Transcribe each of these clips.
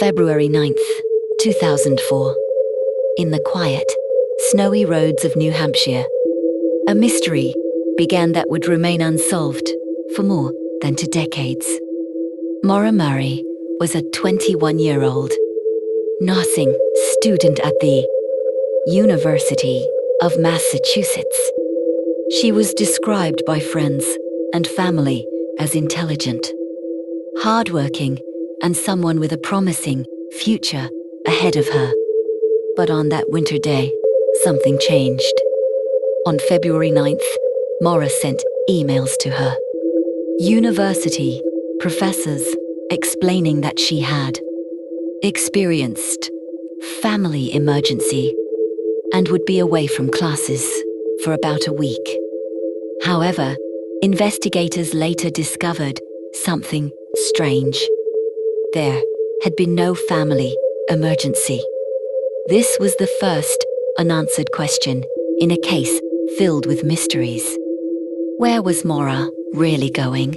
February 9th, 2004. In the quiet, snowy roads of New Hampshire, a mystery began that would remain unsolved for more than 2 decades. Maura Murray was a 21-year-old nursing student at the University of Massachusetts. She was described by friends and family as intelligent, hardworking, and someone with a promising future ahead of her. But on that winter day, something changed. On February 9th, Maura sent emails to her university professors explaining that she had experienced family emergency and would be away from classes for about a week. However, investigators later discovered something strange. There had been no family emergency. This was the first unanswered question in a case filled with mysteries. Where was Maura really going?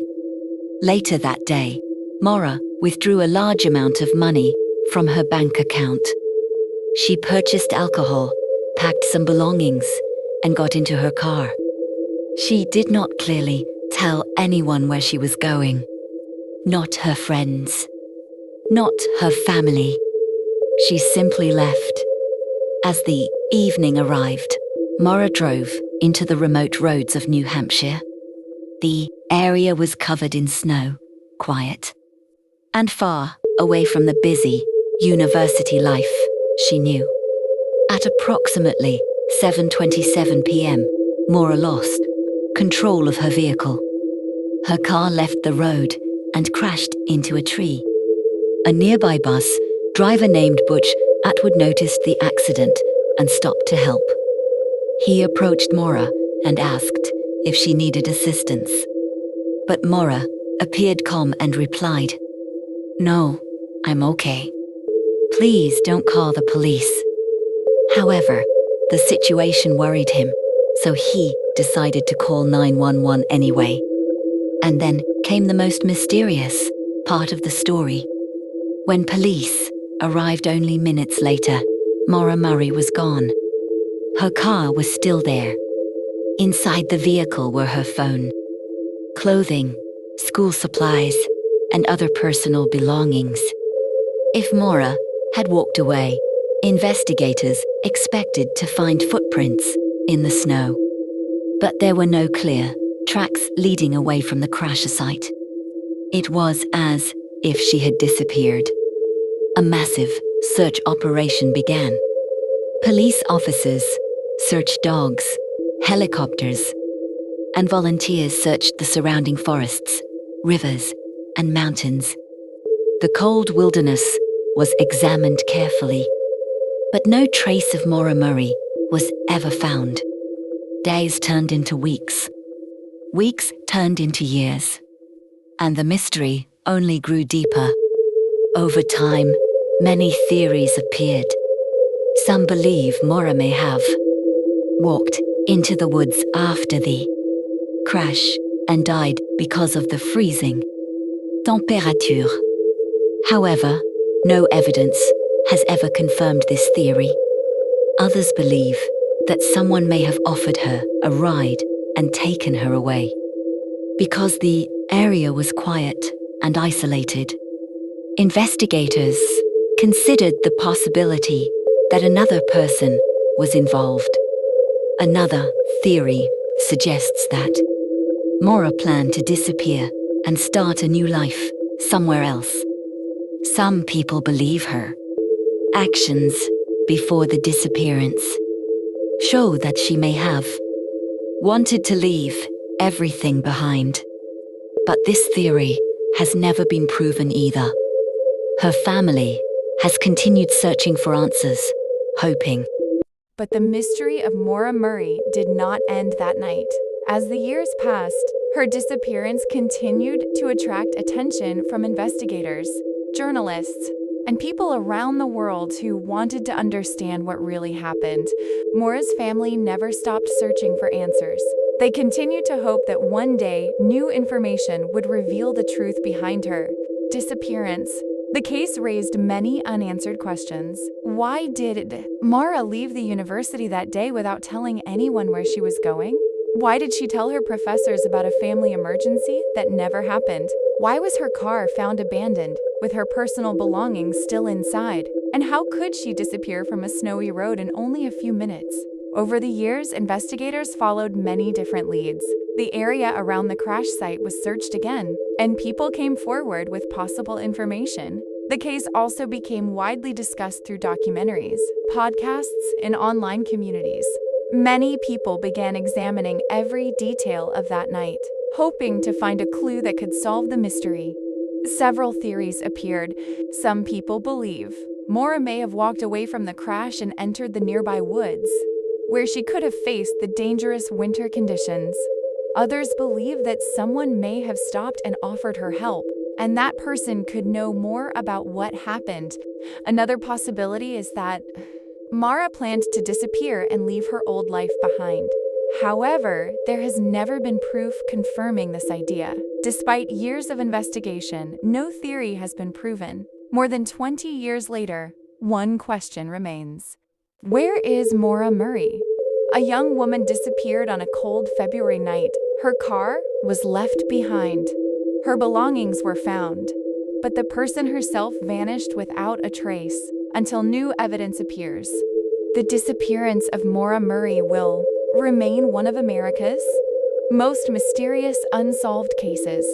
Later that day, Maura withdrew a large amount of money from her bank account. She purchased alcohol, packed some belongings, and got into her car. She did not clearly tell anyone where she was going. Not her friends. Not her family. She simply left. As the evening arrived, Maura drove into the remote roads of New Hampshire. The area was covered in snow, quiet, and far away from the busy university life she knew. At approximately 7:27 p.m., Maura lost control of her vehicle. Her car left the road and crashed into a tree. A nearby bus driver named Butch Atwood noticed the accident and stopped to help. He approached Maura and asked if she needed assistance. But Maura appeared calm and replied, "No, I'm okay. Please don't call the police." However, the situation worried him, so he decided to call 911 anyway. And then came the most mysterious part of the story. When police arrived only minutes later, Maura Murray was gone. Her car was still there. Inside the vehicle were her phone, clothing, school supplies, and other personal belongings. If Maura had walked away, investigators expected to find footprints in the snow. But there were no clear tracks leading away from the crash site. It was as if she had disappeared. A massive search operation began. Police officers searched dogs, helicopters, and volunteers searched the surrounding forests, rivers, and mountains. The cold wilderness was examined carefully, but no trace of Maura Murray was ever found. Days turned into weeks. Weeks turned into years. And the mystery only grew deeper. Over time, many theories appeared. Some believe Maura may have walked into the woods after the crash and died because of the freezing temperature. However, no evidence has ever confirmed this theory. Others believe that someone may have offered her a ride and taken her away. Because the area was quiet and isolated, investigators considered the possibility that another person was involved. Another theory suggests that Maura planned to disappear and start a new life somewhere else. Some people believe her actions before the disappearance show that she may have wanted to leave everything behind. But this theory has never been proven either. Her family has continued searching for answers, hoping. But the mystery of Maura Murray did not end that night. As the years passed, her disappearance continued to attract attention from investigators, journalists, and people around the world who wanted to understand what really happened. Maura's family never stopped searching for answers. They continued to hope that one day, new information would reveal the truth behind her disappearance. The case raised many unanswered questions. Why did Maura leave the university that day without telling anyone where she was going? Why did she tell her professors about a family emergency that never happened? Why was her car found abandoned, with her personal belongings still inside? And how could she disappear from a snowy road in only a few minutes? Over the years, investigators followed many different leads. The area around the crash site was searched again, and people came forward with possible information. The case also became widely discussed through documentaries, podcasts, and online communities. Many people began examining every detail of that night, hoping to find a clue that could solve the mystery. Several theories appeared. Some people believe Maura may have walked away from the crash and entered the nearby woods, where she could have faced the dangerous winter conditions. Others believe that someone may have stopped and offered her help, and that person could know more about what happened. Another possibility is that Maura planned to disappear and leave her old life behind. However, there has never been proof confirming this idea. Despite years of investigation, no theory has been proven. More than 20 years later, one question remains. Where is Maura Murray? A young woman disappeared on a cold February night. Her car was left behind. Her belongings were found, but the person herself vanished without a trace until new evidence appears. The disappearance of Maura Murray will remain one of America's most mysterious unsolved cases.